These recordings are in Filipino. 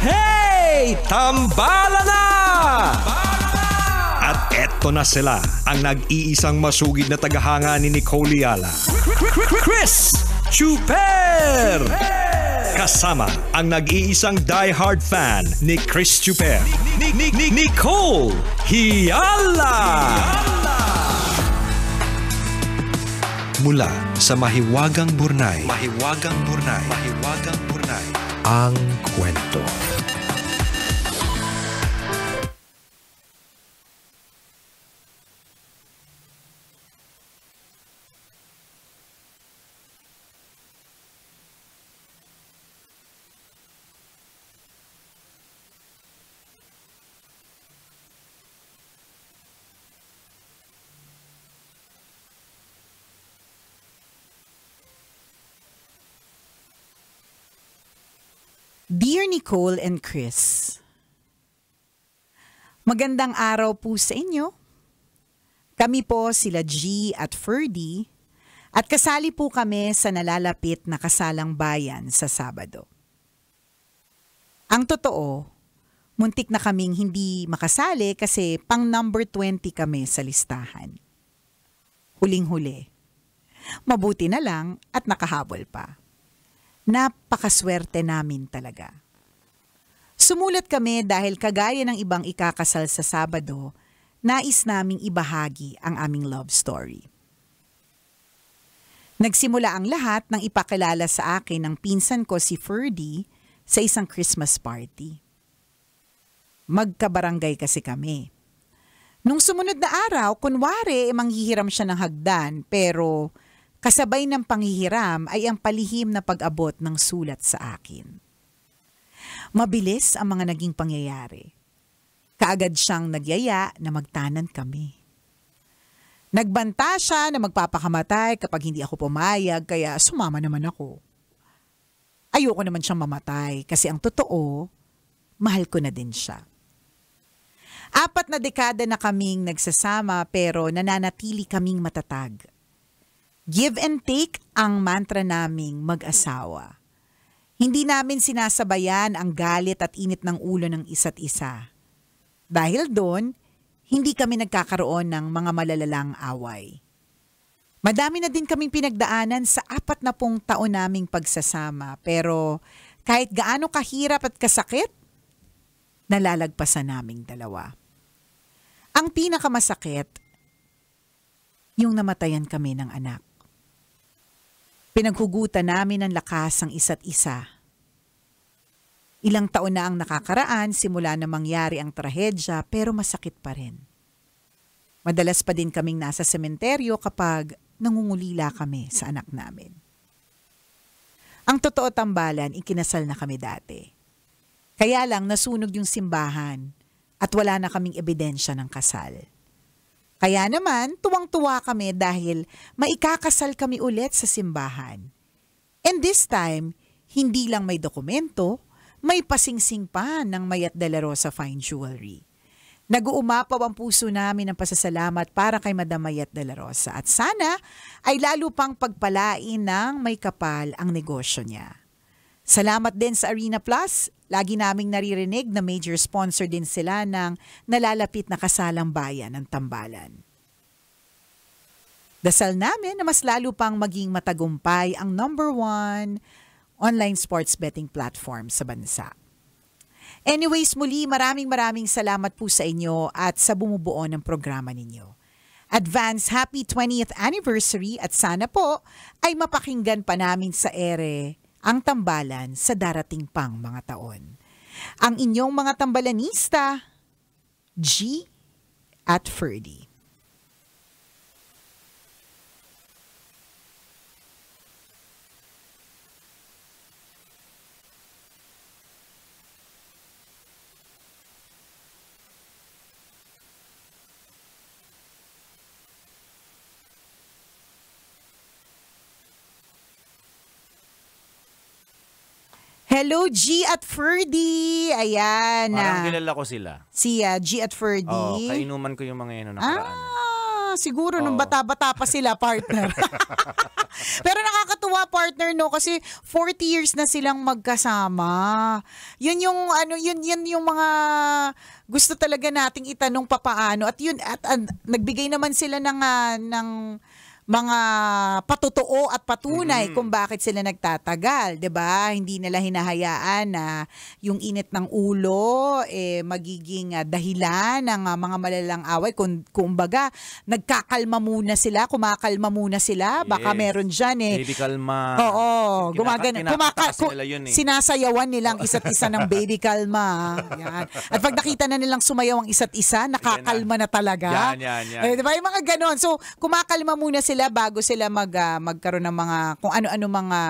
Hey! Tambala na! At eto na sila, ang nag-iisang masugid na tagahanga ni Nicole Yala. Chris Chuper! Kasama ang nag-iisang die-hard fan ni Chris Chuper, Nicole Yala! Mula sa Mahiwagang Burnay, ang kwento. Dear Nicole and Chris, magandang araw po sa inyo. Kami po sila G at Ferdy at kasali po kami sa nalalapit na kasalang bayan sa Sabado. Ang totoo, muntik na kaming hindi makasali kasi pang number 20 kami sa listahan. Huling-huli. Mabuti na lang at nakahabol pa. Napakaswerte namin talaga. Sumulat kami dahil kagaya ng ibang ikakasal sa Sabado, nais naming ibahagi ang aming love story. Nagsimula ang lahat nang ipakilala sa akin ng pinsan ko si Ferdy sa isang Christmas party. Magkabarangay kasi kami. Nung sumunod na araw, kunwari manghihiram siya ng hagdan pero kasabay ng panghihiram ay ang palihim na pag-abot ng sulat sa akin. Mabilis ang mga naging pangyayari. Kaagad siyang nagyaya na magtanan kami. Nagbanta siya na magpapakamatay kapag hindi ako pumayag kaya sumama naman ako. Ayoko naman siyang mamatay kasi ang totoo, mahal ko na din siya. 4 na dekada na kaming nagsasama pero nananatili kaming matatag. Give and take ang mantra naming mag-asawa. Hindi namin sinasabayan ang galit at init ng ulo ng isa't isa. Dahil doon, hindi kami nagkakaroon ng mga malalalang away. Madami na din kaming pinagdaanan sa 40 taon naming pagsasama pero kahit gaano kahirap at kasakit, nalalagpasan naming dalawa. Ang pinakamasakit, yung namatayan kami ng anak. Pinaghugutan namin ng lakas ang isa't isa. Ilang taon na ang nakakaraan simula na mangyari ang trahedya pero masakit pa rin. Madalas pa din kaming nasa sementeryo kapag nangungulila kami sa anak namin. Ang totoo tambalan, ikinasal na kami dati. Kaya lang nasunog yung simbahan at wala na kaming ebidensya ng kasal. Kaya naman, tuwang-tuwa kami dahil maikakasal kami ulit sa simbahan. And this time, hindi lang may dokumento, may pasingsing pa ng Mayat de la Rosa Fine Jewelry. Nag-uumapaw ang puso namin ng pasasalamat para kay Madam Mayat de la Rosa at sana ay lalo pang pagpalain ng may kapal ang negosyo niya. Salamat din sa Arena Plus. Lagi naming naririnig na major sponsor din sila ng nalalapit na kasalang bayan ng Tambalan. Dasal namin na mas lalo pang maging matagumpay ang number 1 online sports betting platform sa bansa. Anyways, muli maraming salamat po sa inyo at sa bumubuo ng programa ninyo. Advance happy 20th anniversary at sana po ay mapakinggan pa namin sa ere ang Tambalan sa darating pang mga taon. Ang inyong mga tambalanista, G at Ferdy. Hello, G at Ferdy. Ayan. Parang kilala ko sila. Si G at Ferdy. Oo, kainuman ko yung mga yun nakaraan. Siguro nung bata-bata pa sila, partner. Pero nakakatuwa, partner, no, kasi 40 years na silang magkasama. Yun yung yun yung mga gusto talaga nating itanong papaano, at yun at nagbigay naman sila ng mga patotoo at patunay kung bakit sila nagtatagal, 'di ba? Hindi nila hinahayaan na yung init ng ulo magiging dahilan ng mga malalang away. Kumbaga, nagkakalma muna sila, kumakalma muna sila. Baka meron diyan baby kalma. Oo, gumagana. Sinasayawan nilang isa't isa ng baby kalma. Yan. At pag nakita na nilang sumayaw ang isa't isa, nakakalma na talaga. Yan. 'Di ba? Yung mga ganon. So, kumakalma muna sila bago sila magkaroon ng mga kung ano-ano mga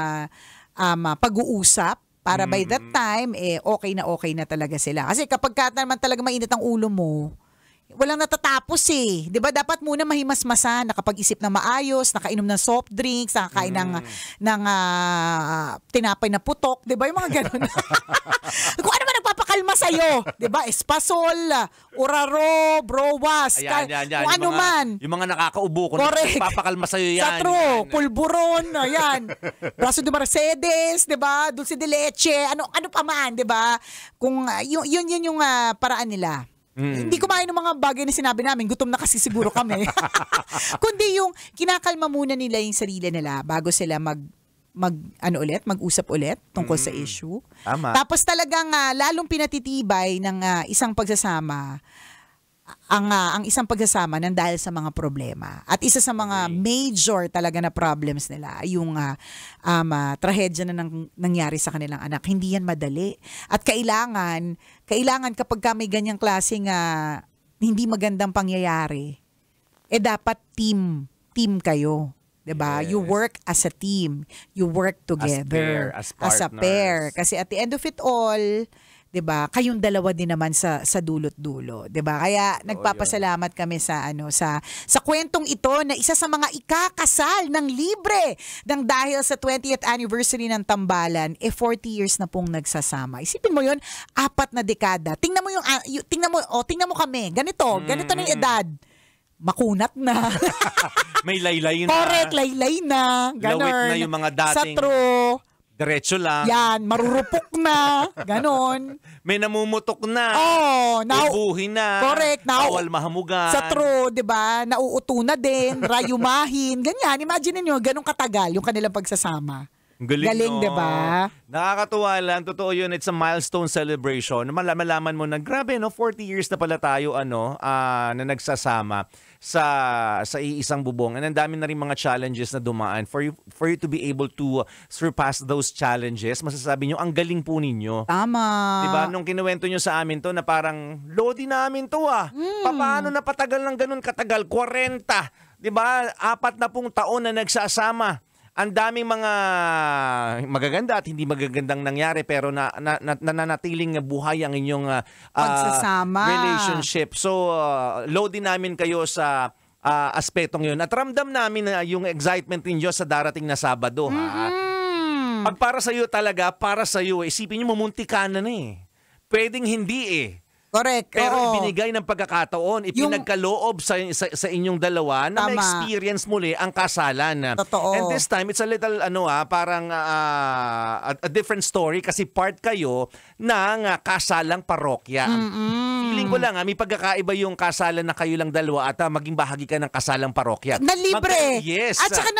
pag-uusap para by that time okay na talaga sila. Kasi kapag naman talaga mainit ang ulo mo, walang natatapos 'di ba? Dapat muna mahimasmasan, nakapag-isip na maayos, nakainom ng soft drinks, nakakain ng tinapay na putok, 'di ba? Yung mga ganun. Kung ano man nagpapakalma sa iyo, 'di ba? Espasol, Uraro, Browas, kung ano man. Yung mga nakakaubo ko, nagpapakalma sa iyo yan. Satro, pulburon, yan. Braso de Mercedes, 'di ba? Dulce de leche, ano pa man, 'di ba? Kung yun yung paraan nila. Hindi kumain ng mga bagay na sinabi namin, gutom na kasi siguro kami. Kundi yung kinakalma muna nila yung sarili nila bago sila mag-usap ulit tungkol sa issue. Tama. Tapos talagang lalong pinatitibay ng isang pagsasama ang isang pagsasama nang dahil sa mga problema. At isa sa mga major talaga na problems nila yung trahedya na nangyari sa kanilang anak. Hindi yan madali. At kailangan kapag may ganyang klaseng hindi magandang pangyayari, dapat team kayo. 'Di ba? Yes. You work as a team. You work together. As a pair. Kasi at the end of it all, 'di ba? Kayong dalawa din naman sa dulot-dulo, 'di ba? Kaya nagpapasalamat kami sa kwentong ito na isa sa mga ikakasal ng libre dahil sa 20th anniversary ng Tambalan, 40 years na pong nagsasama. Isipin mo 'yon, 4 na dekada. Tingnan mo kami. Ganito na yung edad. Makunat na. May laylay na. Correct, laylay na. Ganon. Lawit na yung mga dating. Satro. Diretso lang. Yan, marurupok na. Ganon. May namumutok na. Ubuhin na. Correct. Bawal mahamugan. Satro, di ba? Nauuto na din. Rayumahin. Ganyan. Imagine niyo, ganun katagal yung kanilang pagsasama. Galing, no? diba? Nakakatuwa lang. Totoo yun. It's a milestone celebration. Malaman mo na, grabe, 40 years na pala tayo, na nagsasama sa iisang bubong. And ang dami na rin mga challenges na dumaan. For you to be able to surpass those challenges, masasabi nyo, ang galing po ninyo. Tama. Diba? Nung kinuwento nyo sa amin to, na parang, lodi namin to Paano napatagal ng ganun katagal? 40. Diba? 40 taon na nagsasama. Ang daming mga magaganda at hindi magagandang nangyari, pero nananatiling buhay ang inyong pagsasama, relationship. So, load din namin kayo sa aspetong yun. At ramdam namin yung excitement ninyo sa darating na Sabado. Pag para sa'yo talaga, para sa'yo, isipin nyo, mamunti ka na Pwedeng hindi Correct. Pero ibinigay ng pagkakataon, ipinagkaloob sa inyong dalawa na ma-experience muli ang kasalan. Totoo. And this time, it's a little, parang a different story kasi part kayo ng kasalang parokya. Feeling ko lang, may pagkakaiba yung kasalan na kayo lang dalawa at maging bahagi ka ng kasalang parokya. Na libre. Yes. At saka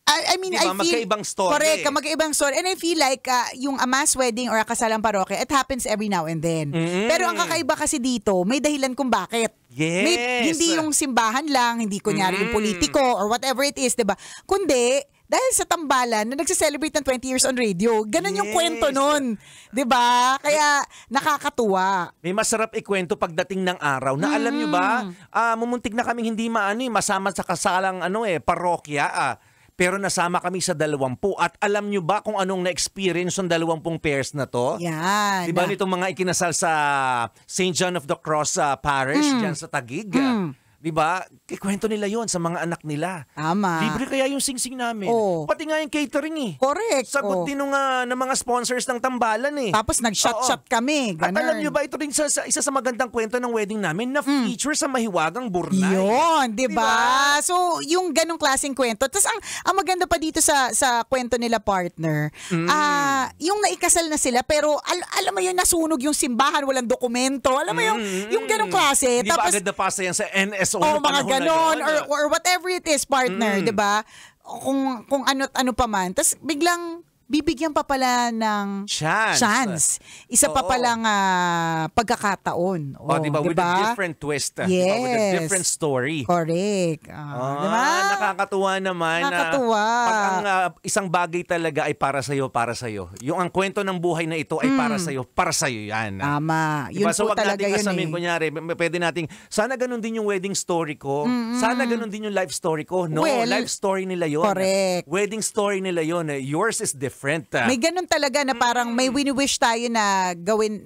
I mean, diba, I feel magkaibang story. Correct, magkaibang story. And I feel like yung a mass wedding or a kasalang parokya, it happens every now and then. Pero ang kakaiba kasi dito, may dahilan kung bakit. Yes. Hindi yung simbahan lang, hindi kunyari yung politiko or whatever it is, 'di ba? Kundi dahil sa Tambalan na nagse-celebrate ng 20 years on radio. Ganun yung kwento nun. 'Di ba? Kaya nakakatuwa. May masarap ikwento pagdating ng araw na alam nyo ba, mumuntik na kaming hindi masama sa kasalang parokya. Pero nasama kami sa 20 at alam nyo ba kung anong na-experience ng 20 pairs na to? Yan. Diba nitong mga ikinasal sa St. John of the Cross Parish dyan sa Taguig? 'Di ba? Kikwento nila 'yon sa mga anak nila. Tama. Libre kaya yung singsing namin. Oo. Pati nga yung catering eh. Correct. Sagot din ng mga sponsors ng tambalan eh. Tapos nag-shot-shot kami. At Ganun. alam nyo ba, ito rin isa sa magandang kwento ng wedding namin na feature sa Mahiwagang Burnay. Yun, di ba? So, yung ganong klaseng kwento. Tapos, ang maganda pa dito sa kwento nila, partner, yung naikasal na sila, pero alam mo yun, nasunog yung simbahan, walang dokumento. Alam mo yung ganong klase. Hindi Tapos, ba agad napasa yan sa NSO oh, ng mga panahon ganon, na yun? or whatever it is, partner, di ba? Kung ano pa man. Tapos, biglang, bibigyan pa pala ng chance. Isa pa palang pagkakataon. Diba? With a different twist. Yes. Diba? With a different story. Correct. Diba? Nakakatuwa naman. Nakakatuwa. Pag ang isang bagay talaga ay para sa'yo. Yung ang kwento ng buhay na ito ay para sa'yo yan. Tama. Diba? Yun So po wag talaga natin yun kasamin, kunyari, pwede nating, sana ganun din yung wedding story ko. Sana ganun din yung life story ko. No, Well, life story nila yun. correct. Wedding story nila yun. Yours is different. May ganun talaga na parang may wini-wish tayo na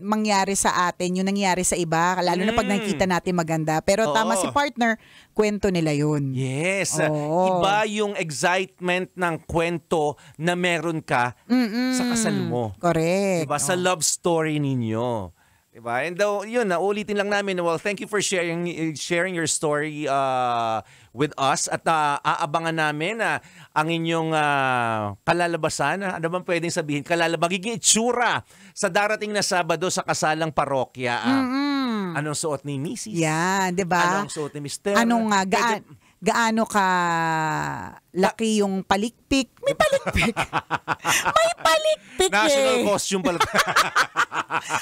mangyari sa atin, yung nangyari sa iba, lalo na pag nakikita natin maganda. Pero tama si partner, kwento nila yun. Yes. Oo. Iba yung excitement ng kwento na meron ka sa kasal mo. Correct. Diba? Sa love story ninyo. Diba? And yun, ulitin lang namin, well, thank you for sharing your story with us at aabangan namin ang inyong kalalabasan. Ano bang pwedeng sabihin? Magiging itsura sa darating na Sabado sa kasalang parokya. Anong suot ni Mrs.? Yan, di ba? Anong suot ni Mr.? Anong gaano ka laki yung palikpik? May palikpik. May palikpik National costume pala.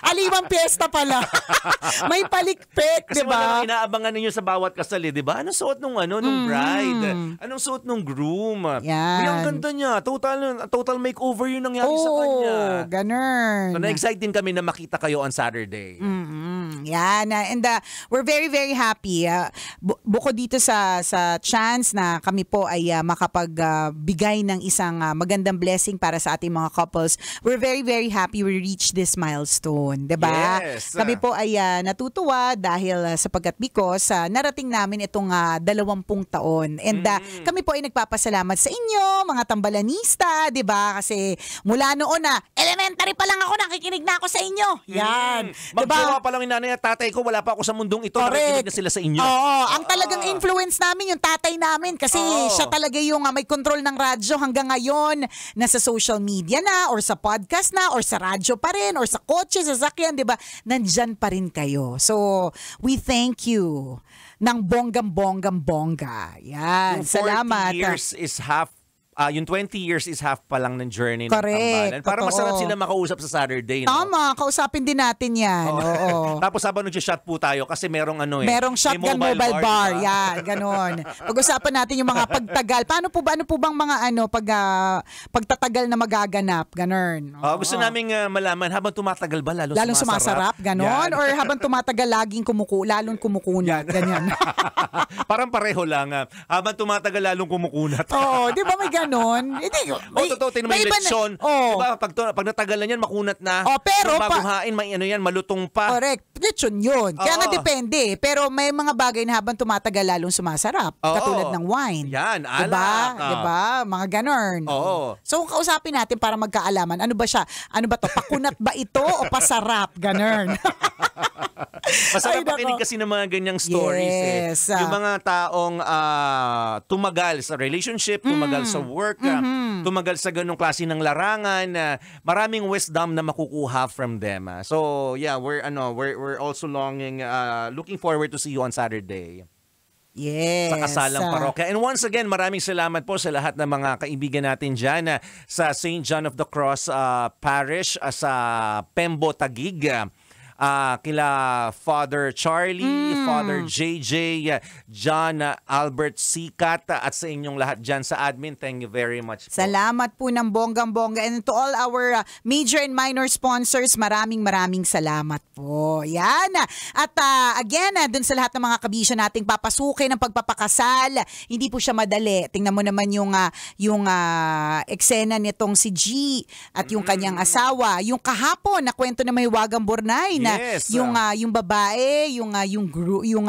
Aliwang piyesta pala. May palikpik, Kasi di ba? inaabangan ninyo sa bawat kasal, di ba? Anong suot nung bride? Anong suot nung groom? Yan. Ang ganda niya. Total makeover yung nangyari sa kanya. Ganun. So na-excite din kami na makita kayo on Saturday. Yan. And we're very, very happy. Bukod dito sa chance na kami po ay makapagbigay ng isang magandang blessing para sa ating mga couples, we're very, very happy we reached this milestone. Diba? Yes. Kami po ay natutuwa dahil sapagkat because narating namin itong 20 taon. And kami po ay nagpapasalamat sa inyo, mga tambalanista, diba? Kasi mula noon elementary pa lang ako, nakikinig na ako sa inyo. Yan. Magjowa pa lang yung nanay at tatay ko, wala pa ako sa mundong ito, nakikinig na sila sa inyo. Oo, ang talagang influence namin yung tatay namin kasi siya talaga yung may control ng radyo hanggang ngayon, nasa social media na or sa podcast na or sa radyo pa rin or sa kotse, sa sakyan, di ba? Nandyan pa rin kayo. So, we thank you ng bonggang-bonggang-bongga. Yan, Yung 40 salamat. years is half yung 20 years is half pa lang ng journey ng Correct, tambalan. Para totoo. masarap sila makausap sa Saturday. No? Tama, kausapin din natin yan. Oo. Tapos habang nag-shot po tayo, kasi merong merong shotgun may mobile bar. diba? Yan, ganon. Pag-usapan natin yung mga pagtagal. Paano po bang mga pagtatagal na magaganap? Ganon. Gusto naming malaman, habang tumatagal ba, lalong sumasarap? Ganon? Yan. Or habang tumatagal, lalong kumukunat? Ganyan. Parang pareho lang. Habang tumatagal, lalong kumukunat. Oo, di ba may ganon? Totoo, tingnan mo yung lechon. Diba, pag natagalan yan, makunat na. Pero bagong hain, yan, malutong pa. Correct. Lechon yun. Kaya nga depende. Pero may mga bagay na habang tumatagal, lalong sumasarap. Katulad ng wine. Yan, alak. Diba? Mga ganon. So, kausapin natin para magkaalaman. Ano ba siya? Ano ba to? Pakunat ba ito o pasarap? Ganon. Masarap pakinig kasi ng mga ganyang stories. Yes. Yung mga taong tumagal sa relationship, tumagal sa work, tumagal sa ganong klase ng larangan, maraming wisdom na makukuha from them. So, yeah, we're also looking forward to see you on Saturday. Yes. Sa kasalang parokya. And once again, maraming salamat po sa lahat ng mga kaibigan natin dyan sa St. John of the Cross Parish sa Pembo, Taguig. Kila Father Charlie, Father JJ, John Albert Sikat, at sa inyong lahat dyan sa admin, thank you very much po. Salamat po ng bonggang-bongga. And to all our major and minor sponsors, maraming salamat po. Yan. At again, dun sa lahat ng mga kabisyo nating papasukin ng pagpapakasal, hindi po siya madali. Tingnan mo naman yung eksena nitong si G at yung kanyang asawa. Yung kahapon na kwento na Mahiwagang Burnay Yes. Yung babae, yung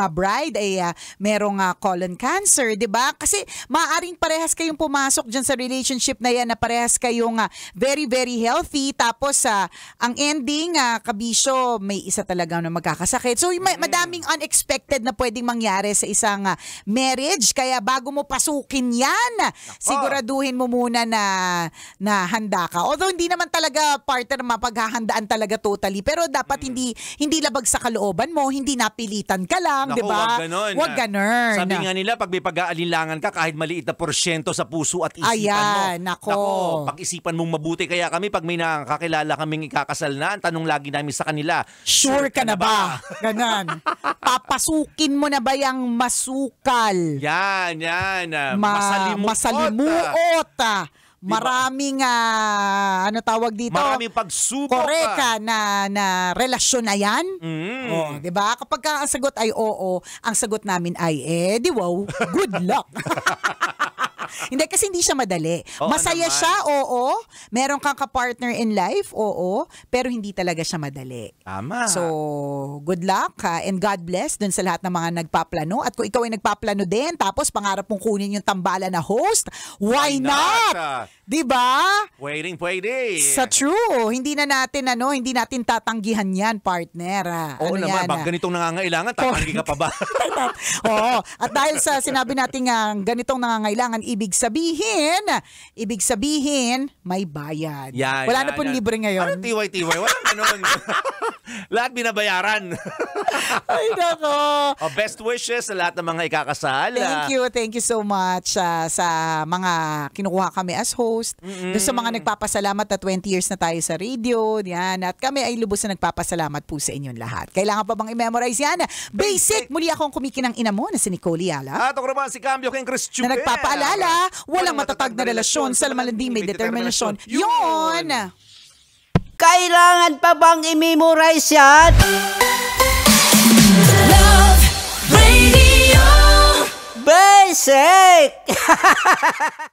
bride ay merong colon cancer, 'di ba? Kasi maaaring parehas kayong pumasok diyan sa relationship na yan na parehas kayong very very healthy, tapos ang ending kabisyo may isa talaga na magkakasakit. So madaming unexpected na pwedeng mangyari sa isang marriage, kaya bago mo pasukin yan, siguraduhin mo muna na handa ka. Although hindi naman talaga partner mapaghahandaan talaga totally, pero dapat hindi labag sa kalooban mo, hindi napilitan ka lang, 'di ba? Wag ganun. Sabi nga nila, pag may pag-aalinlangan ka, kahit maliit na porsyento sa puso at isipan Ayan, mo. nako. Pag-isipan mong mabuti. Kaya kami, pag may nakakilala kaming ikakasal na, ang tanong lagi namin sa kanila, sure ka na ba? Ganon. Papasukin mo na ba yung masukal? Yan. Masalimuot. Maraming ano tawag dito? Maraming pagsubok. Koreka na relasyon na yan. Oh, 'di ba? Kapag ang sagot ay oo, ang sagot namin ay di wow, good luck. Hindi, kasi hindi siya madali. Masaya naman. siya, oo. Meron kang ka-partner in life, oo. Pero hindi talaga siya madali. Tama. So, good luck and God bless dun sa lahat ng mga nagpaplano. At kung ikaw ay nagpaplano din, tapos pangarap mong kunin yung tambalan na host, why not? Diba? Pwede. Sa true, hindi natin tatanggihan yan, partner. Oo naman, pag ganitong nangangailangan, tatanggi ka pa ba? Oo. At dahil sa sinabi natin ganitong nangangailangan, ibig sabihin, may bayad. Wala na pong libre ngayon. Ano tiway-tiway? Walang ganun. Lahat binabayaran. Ay, nako. Best wishes sa lahat ng mga ikakasal. Thank you so much sa mga kinukuha kami as host. Doon sa mga nagpapasalamat na 20 years na tayo sa radio. Yan. At kami ay lubos na nagpapasalamat po sa inyong lahat. Kailangan pa bang i-memorize yan? Basic! Muli akong kumikinang ina mo na si Nicole Yala. At ako naman si Cambio King Chris Chuper. Na nagpapaalala, walang matatag na relasyon sa malanding may determinasyon. Yun! Kailangan pa bang i-memorize yan? Love Radio. Basic!